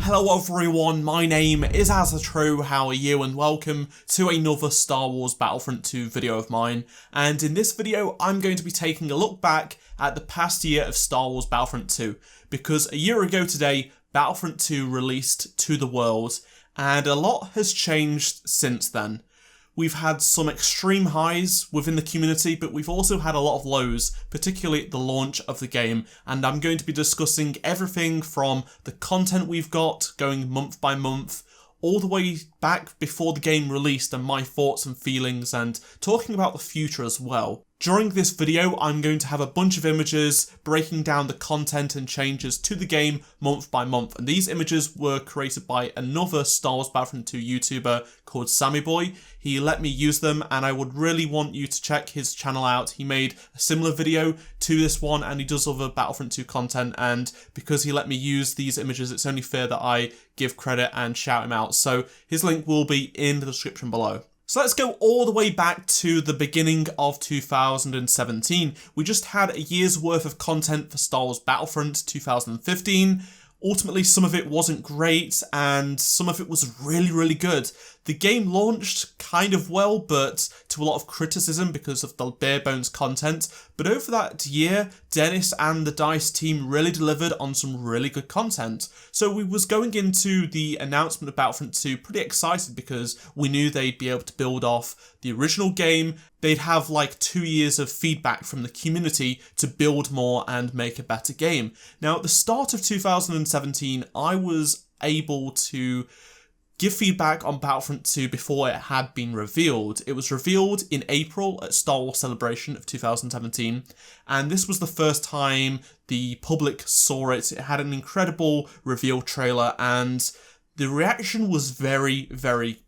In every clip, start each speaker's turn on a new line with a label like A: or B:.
A: Hello everyone, my name is AZZATRU, how are you, and welcome to another Star Wars Battlefront 2 video of mine. And in this video I'm going to be taking a look back at the past year of Star Wars Battlefront 2, because a year ago today Battlefront 2 released to the world, and a lot has changed since then. We've had some extreme highs within the community, but we've also had a lot of lows, particularly at the launch of the game, and I'm going to be discussing everything from the content we've got, going month by month, all the way back before the game released and my thoughts and feelings, and talking about the future as well. During this video, I'm going to have a bunch of images breaking down the content and changes to the game month by month, and these images were created by another Star Wars Battlefront 2 YouTuber called SammyBoy. He let me use them, and I would really want you to check his channel out. He made a similar video to this one, and he does other Battlefront 2 content, and because he let me use these images, it's only fair that I give credit and shout him out. So his link will be in the description below. So let's go all the way back to the beginning of 2017. We just had a year's worth of content for Star Wars Battlefront 2015. Ultimately, some of it wasn't great, and some of it was really good. The game launched kind of well, but to a lot of criticism because of the bare bones content. But over that year, Dennis and the DICE team really delivered on some really good content. So we was going into the announcement of Battlefront 2 pretty excited because we knew they'd be able to build off the original game. They'd have like 2 years of feedback from the community to build more and make a better game. Now, at the start of 2017, I was able to give feedback on Battlefront 2 before it had been revealed. It was revealed in April at Star Wars Celebration of 2017, and this was the first time the public saw it. It had an incredible reveal trailer, and the reaction was very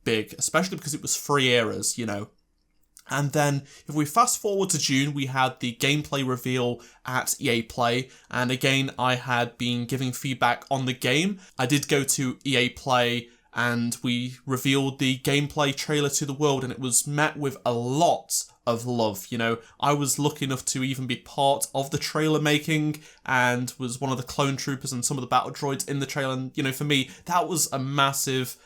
A: big, especially because it was free eras, you know. And then, if we fast forward to June, we had the gameplay reveal at EA Play, and again, I had been giving feedback on the game. I did go to EA Play, and we revealed the gameplay trailer to the world, and it was met with a lot of love. You know, I was lucky enough to even be part of the trailer making, and was one of the clone troopers and some of the battle droids in the trailer, and, you know, for me, that was a massive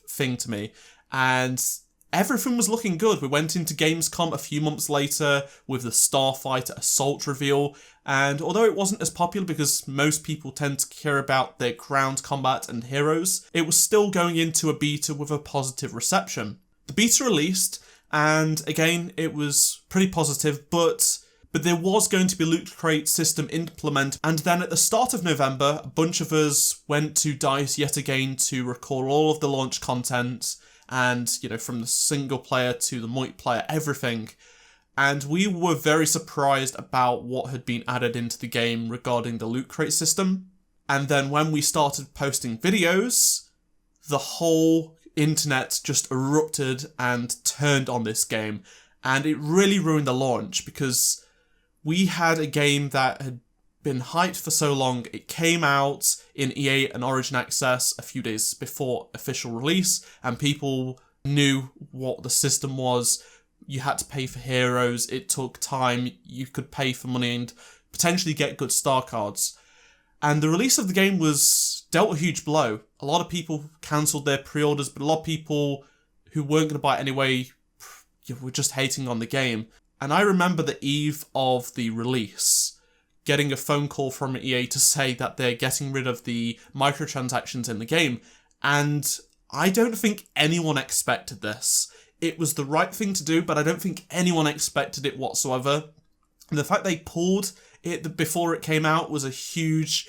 A: thing to me. And everything was looking good. We went into Gamescom a few months later with the Starfighter Assault reveal, and although it wasn't as popular because most people tend to care about their ground combat and heroes, it was still going into a beta with a positive reception. The beta released, and again, it was pretty positive, but there was going to be a loot crate system implemented, and then at the start of November, a bunch of us went to DICE yet again to record all of the launch content, and, you know, from the single player to the multiplayer, everything. And we were very surprised about what had been added into the game regarding the loot crate system. And then when we started posting videos, the whole internet just erupted and turned on this game. And it really ruined the launch because we had a game that had been hyped for so long. It came out in EA and Origin Access a few days before official release, and people knew what the system was. You had to pay for heroes, it took time, you could pay for money and potentially get good star cards. And the release of the game was dealt a huge blow. A lot of people cancelled their pre-orders, but a lot of people who weren't going to buy it anyway were just hating on the game. And I remember the eve of the release getting a phone call from EA to say that they're getting rid of the microtransactions in the game, and I don't think anyone expected this. It was the right thing to do, but I don't think anyone expected it whatsoever. And the fact they pulled it before it came out was a huge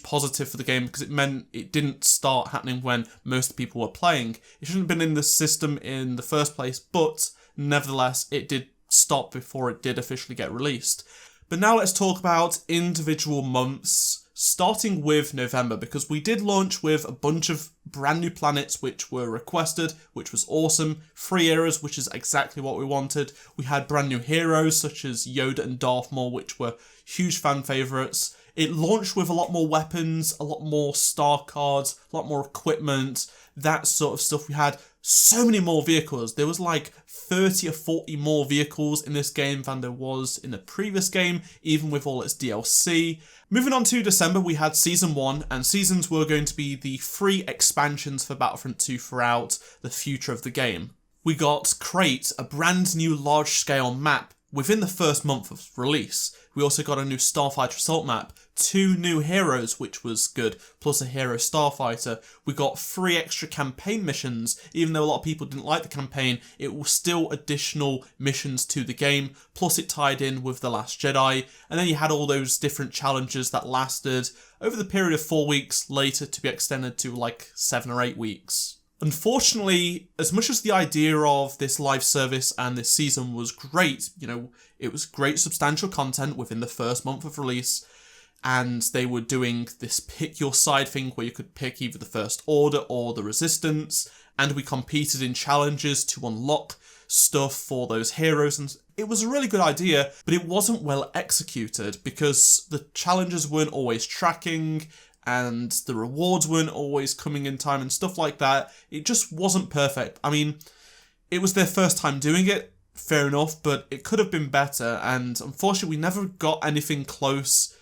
A: positive for the game, because it meant it didn't start happening when most people were playing. It shouldn't have been in the system in the first place, but nevertheless, it did stop before it did officially get released. But now let's talk about individual months, starting with November, because we did launch with a bunch of brand new planets which were requested, which was awesome. Free eras, which is exactly what we wanted. We had brand new heroes such as Yoda and Darth Maul, which were huge fan favourites. It launched with a lot more weapons, a lot more star cards, a lot more equipment, that sort of stuff. We had so many more vehicles. There was like 30 or 40 more vehicles in this game than there was in the previous game, even with all its DLC. Moving on to December, we had Season 1, and Seasons were going to be the free expansions for Battlefront 2 throughout the future of the game. We got Crate, a brand new large-scale map within the first month of release. We also got a new Starfighter Assault map, 2 new heroes, which was good, plus a hero Starfighter. We got 3 extra campaign missions. Even though a lot of people didn't like the campaign, it was still additional missions to the game, plus it tied in with The Last Jedi. And then you had all those different challenges that lasted over the period of 4 weeks, later to be extended to like 7 or 8 weeks. Unfortunately, as much as the idea of this live service and this season was great, it was great substantial content within the first month of release, and they were doing this pick your side thing where you could pick either the First Order or the Resistance, and we competed in challenges to unlock stuff for those heroes, and it was a really good idea, but it wasn't well executed because the challenges weren't always tracking, and the rewards weren't always coming in time and stuff like that. It just wasn't perfect. I mean, it was their first time doing it, fair enough, but it could have been better, and unfortunately we never got anything close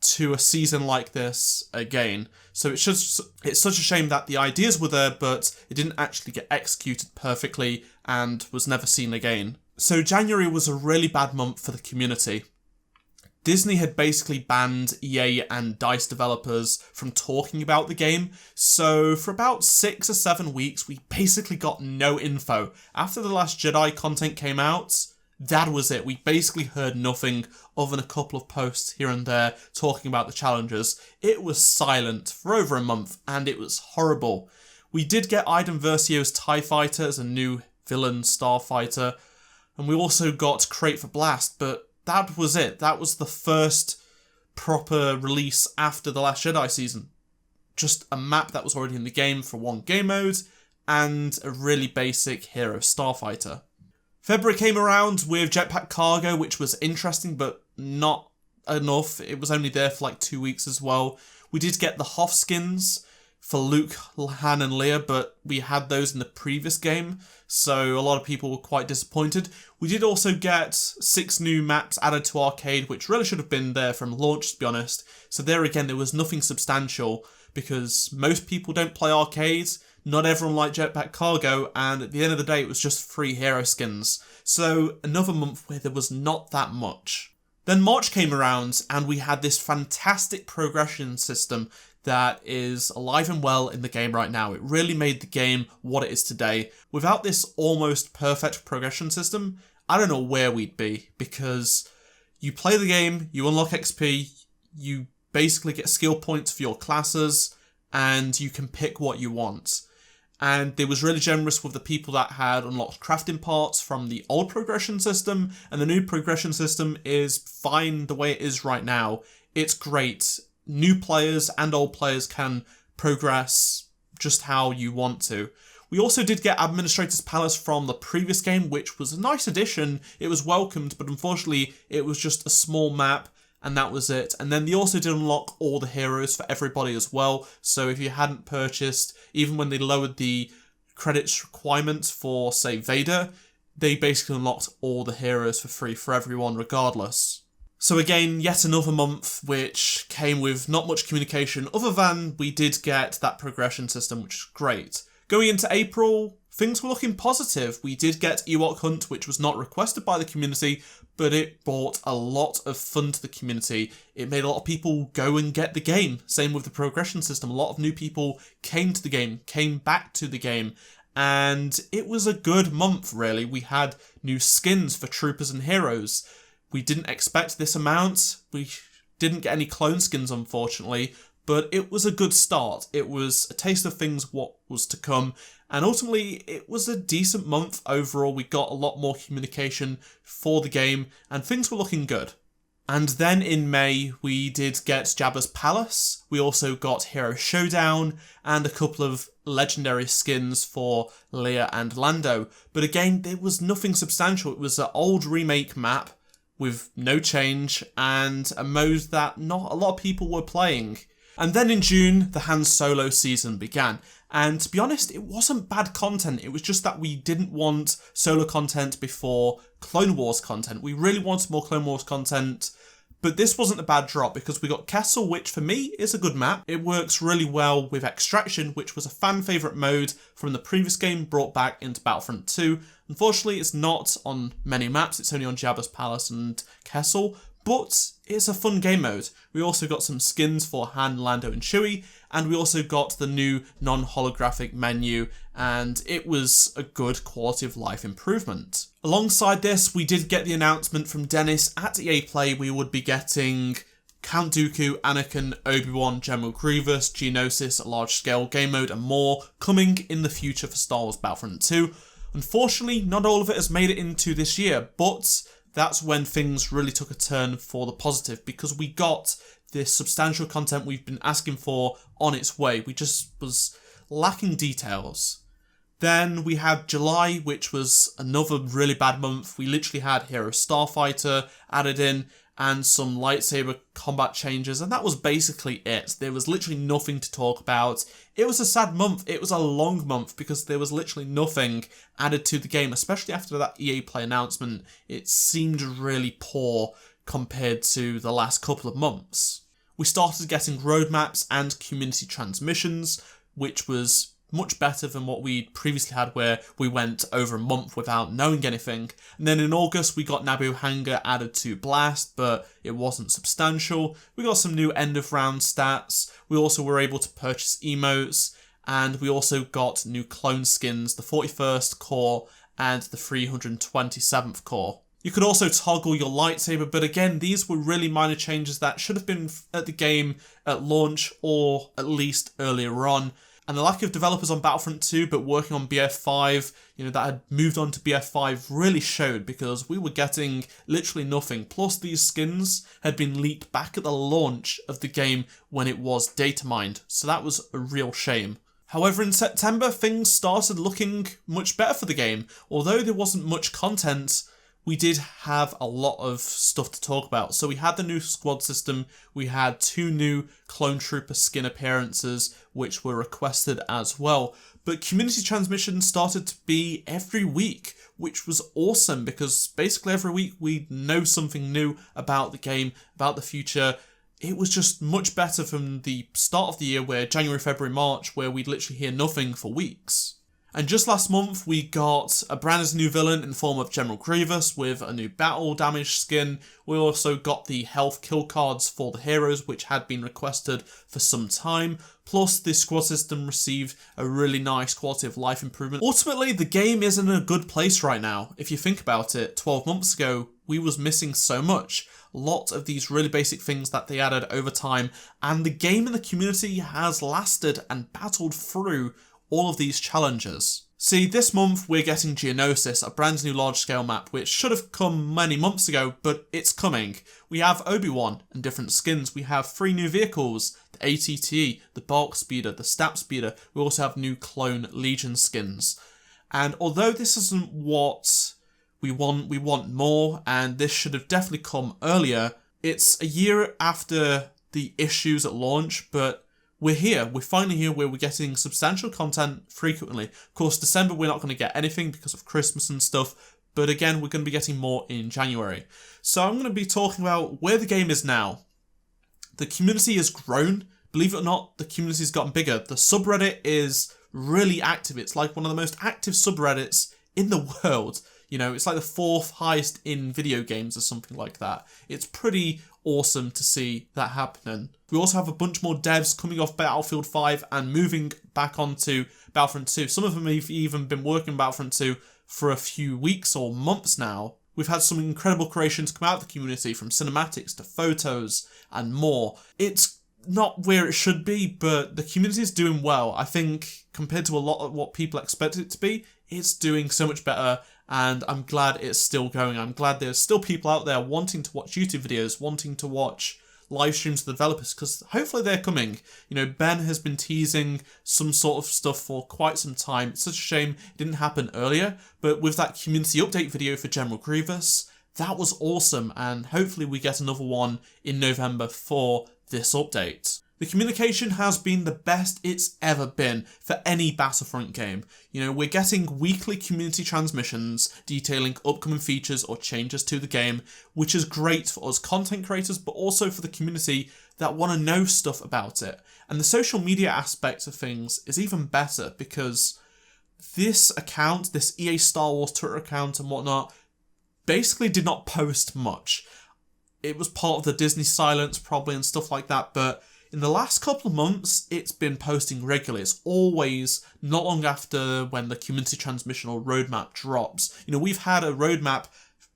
A: to a season like this again. So it's such a shame that the ideas were there, but it didn't actually get executed perfectly and was never seen again. So January was a really bad month for the community. Disney had basically banned EA and DICE developers from talking about the game, so for about 6 or 7 weeks we basically got no info. After The Last Jedi content came out, that was it. We basically heard nothing other than a couple of posts here and there talking about the challenges. It was silent for over a month, and it was horrible. We did get Iden Versio's TIE Fighter as a new villain starfighter, and we also got Crate for Blast, but that was it. That was the first proper release after The Last Jedi season. Just a map that was already in the game for one game mode, and a really basic hero starfighter. February came around with Jetpack Cargo, which was interesting, but not enough. It was only there for like 2 weeks as well. We did get the Hoth skins for Luke, Han and Leia, but we had those in the previous game, so a lot of people were quite disappointed. We did also get 6 new maps added to Arcade, which really should have been there from launch, to be honest. So there again, there was nothing substantial, because most people don't play Arcade, not everyone liked Jetpack Cargo, and at the end of the day, it was just 3 hero skins. So another month where there was not that much. Then March came around, and we had this fantastic progression system that is alive and well in the game right now. It really made the game what it is today. Without this almost perfect progression system, I don't know where we'd be, because you play the game, you unlock XP, you basically get skill points for your classes, and you can pick what you want. And it was really generous with the people that had unlocked crafting parts from the old progression system, and the new progression system is fine the way it is right now. It's great. New players and old players can progress just how you want to. We also did get Administrator's Palace from the previous game, which was a nice addition. It was welcomed, but unfortunately it was just a small map, and that was it. And then they also did unlock all the heroes for everybody as well. So if you hadn't purchased, even when they lowered the credits requirements for, say, Vader, they basically unlocked all the heroes for free for everyone regardless. So again, yet another month which came with not much communication other than we did get that progression system, which is great. Going into April, things were looking positive. We did get Ewok Hunt, which was not requested by the community, but it brought a lot of fun to the community. It made a lot of people go and get the game. Same with the progression system. A lot of new people came to the game, came back to the game, and it was a good month, really. We had new skins for troopers and heroes. We didn't expect this amount. We didn't get any clone skins, unfortunately, but it was a good start. It was a taste of things what was to come, and ultimately it was a decent month overall. We got a lot more communication for the game, and things were looking good. And then in May, we did get Jabba's Palace. We also got Hero Showdown and a couple of legendary skins for Leia and Lando. But again, there was nothing substantial. It was an old remake map with no change, and a mode that not a lot of people were playing. And then in June, the Han Solo season began. And to be honest, it wasn't bad content. It was just that we didn't want solo content before Clone Wars content. We really wanted more Clone Wars content. But this wasn't a bad drop because we got Kessel, which for me is a good map. It works really well with Extraction, which was a fan favourite mode from the previous game brought back into Battlefront 2. Unfortunately, it's not on many maps. It's only on Jabba's Palace and Kessel. But it's a fun game mode. We also got some skins for Han, Lando and Chewie, and we also got the new non-holographic menu, and it was a good quality of life improvement. Alongside this, we did get the announcement from Dennis at EA Play we would be getting Count Dooku, Anakin, Obi-Wan, General Grievous, Geonosis, a large-scale game mode and more coming in the future for Star Wars Battlefront 2. Unfortunately, not all of it has made it into this year, but that's when things really took a turn for the positive because we got this substantial content we've been asking for on its way. We just was lacking details. Then we had July, which was another really bad month. We literally had Hero Starfighter added in and some lightsaber combat changes, and that was basically it. There was literally nothing to talk about. It was a sad month. It was a long month because there was literally nothing added to the game, especially after that EA Play announcement. It seemed really poor compared to the last couple of months. We started getting roadmaps and community transmissions, which was much better than what we previously had where we went over a month without knowing anything. And then in August we got Naboo Hangar added to Blast, but it wasn't substantial. We got some new end of round stats. We also were able to purchase emotes, and we also got new clone skins, the 41st core and the 327th core. You could also toggle your lightsaber, but again, these were really minor changes that should have been at the game at launch or at least earlier on. And the lack of developers on Battlefront 2 but working on BF5, that had moved on to BF5 really showed because we were getting literally nothing. Plus these skins had been leaked back at the launch of the game when it was data mined. So that was a real shame. However, in September, things started looking much better for the game. Although there wasn't much content, we did have a lot of stuff to talk about. So we had the new squad system, we had 2 new Clone Trooper skin appearances, which were requested as well. But community transmissions started to be every week, which was awesome because basically every week we know something new about the game, about the future. It was just much better from the start of the year where January, February, March, where we'd literally hear nothing for weeks. And just last month, we got a brand new villain in the form of General Grievous with a new battle damage skin. We also got the health kill cards for the heroes, which had been requested for some time. Plus, this squad system received a really nice quality of life improvement. Ultimately, the game is in a good place right now. If you think about it, 12 months ago, we was missing so much. A lot of these really basic things that they added over time, and the game and the community has lasted and battled through all of these challenges. See, this month we're getting Geonosis, a brand new large-scale map, which should have come many months ago, but it's coming. We have Obi-Wan and different skins. We have 3 new vehicles, the ATT, the Bulk Speeder, the Stab Speeder. We also have new Clone Legion skins. And although this isn't what we want more, and this should have definitely come earlier, it's a year after the issues at launch, but we're here. We're finally here where we're getting substantial content frequently. Of course, December we're not going to get anything because of Christmas and stuff, but again, we're going to be getting more in January. So I'm going to be talking about where the game is now. The community has grown. Believe it or not, the community's gotten bigger. The subreddit is really active. It's like one of the most active subreddits in the world. It's like the 4th highest in video games or something like that. It's pretty awesome to see that happening. We also have a bunch more devs coming off Battlefield 5 and moving back onto Battlefront 2. Some of them have even been working on Battlefront 2 for a few weeks or months now. We've had some incredible creations come out of the community, from cinematics to photos and more. It's not where it should be, but the community is doing well. I think compared to a lot of what people expected it to be, it's doing so much better, and I'm glad it's still going. I'm glad there's still people out there wanting to watch YouTube videos, wanting to watch live streams of the developers, because hopefully they're coming. Ben has been teasing some sort of stuff for quite some time. It's such a shame it didn't happen earlier, but with that community update video for General Grievous, that was awesome, and hopefully we get another one in November for this update. The communication has been the best it's ever been for any Battlefront game. You know, we're getting weekly community transmissions detailing upcoming features or changes to the game, which is great for us content creators, but also for the community that want to know stuff about it. And the social media aspect of things is even better because this account, this EA Star Wars Twitter account and whatnot, basically did not post much. It was part of the Disney silence probably and stuff like that, but in the last couple of months, it's been posting regularly. It's always not long after when the community transmission or roadmap drops. You know, we've had a roadmap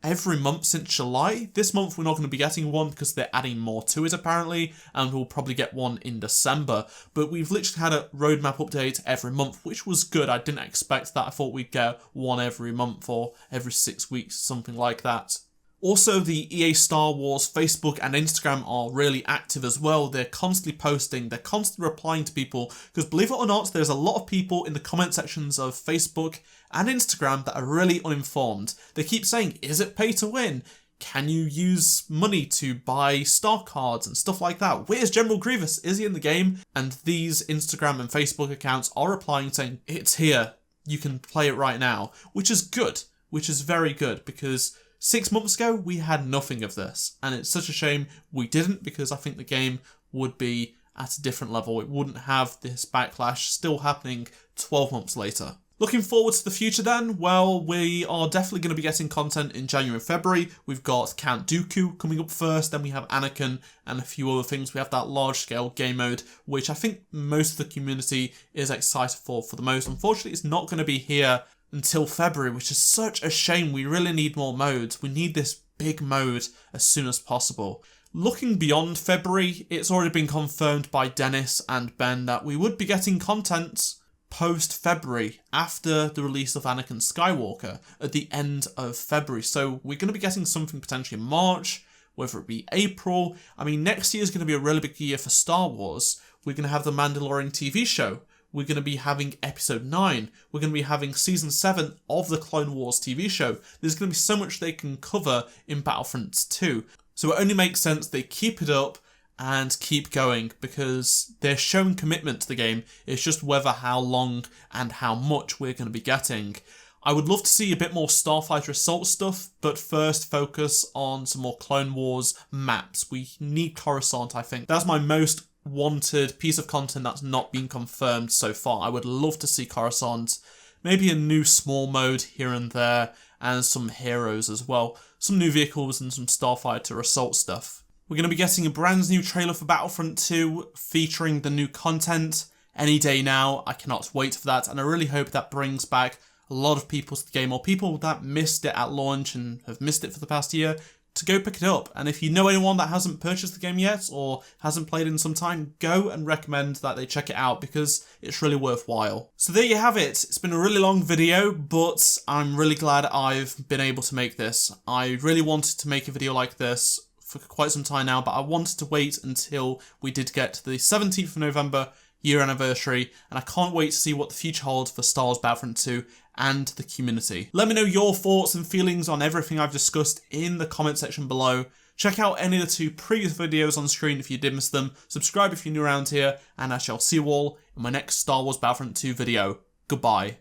A: every month since July. This month, we're not going to be getting one because they're adding more to it, apparently, and we'll probably get one in December. But we've literally had a roadmap update every month, which was good. I didn't expect that. I thought we'd get one every month or every 6 weeks, something like that. Also, the EA Star Wars Facebook and Instagram are really active as well. They're constantly posting, they're constantly replying to people, because believe it or not, there's a lot of people in the comment sections of Facebook and Instagram that are really uninformed. They keep saying, is it pay to win? Can you use money to buy star cards and stuff like that? Where's General Grievous? Is he in the game? And these Instagram and Facebook accounts are replying saying, it's here, you can play it right now, which is good, which is very good, because 6 months ago, we had nothing of this, and it's such a shame we didn't, because I think the game would be at a different level. It wouldn't have this backlash still happening 12 months later. Looking forward to the future then, well, we are definitely going to be getting content in January and February. We've got Count Dooku coming up first, then we have Anakin and a few other things. We have that large-scale game mode, which I think most of the community is excited for the most. Unfortunately, it's not going to be here until February, which is such a shame. We really need more modes. We need this big mode as soon as possible. Looking beyond February, it's already been confirmed by Dennis and Ben that we would be getting content post-February, after the release of Anakin Skywalker at the end of February. So we're going to be getting something potentially in March, whether it be April. I mean, next year is going to be a really big year for Star Wars. We're going to have the Mandalorian TV show. We're going to be having Episode 9. We're going to be having Season 7 of the Clone Wars TV show. There's going to be so much they can cover in Battlefront 2. So it only makes sense they keep it up and keep going, because they're showing commitment to the game. It's just whether how long and how much we're going to be getting. I would love to see a bit more Starfighter Assault stuff, but first focus on some more Clone Wars maps. We need Coruscant, I think. That's my most wanted piece of content that's not been confirmed so far. I would love to see Coruscant, maybe a new small mode here and there, and some heroes as well, some new vehicles and some Starfighter Assault stuff. We're going to be getting a brand new trailer for Battlefront 2 featuring the new content any day now. I cannot wait for that, and I really hope that brings back a lot of people to the game, or people that missed it at launch and have missed it for the past year, to go pick it up. And if you know anyone that hasn't purchased the game yet or hasn't played in some time, go and recommend that they check it out, because it's really worthwhile. So there you have it. It's been a really long video, but I'm really glad I've been able to make this. I really wanted to make a video like this for quite some time now, but I wanted to wait until we did get to the 17th of November year anniversary, and I can't wait to see what the future holds for Star Wars Battlefront 2 and the community. Let me know your thoughts and feelings on everything I've discussed in the comment section below. Check out any of the 2 previous videos on screen if you did miss them. Subscribe if you're new around here, and I shall see you all in my next Star Wars Battlefront 2 video. Goodbye.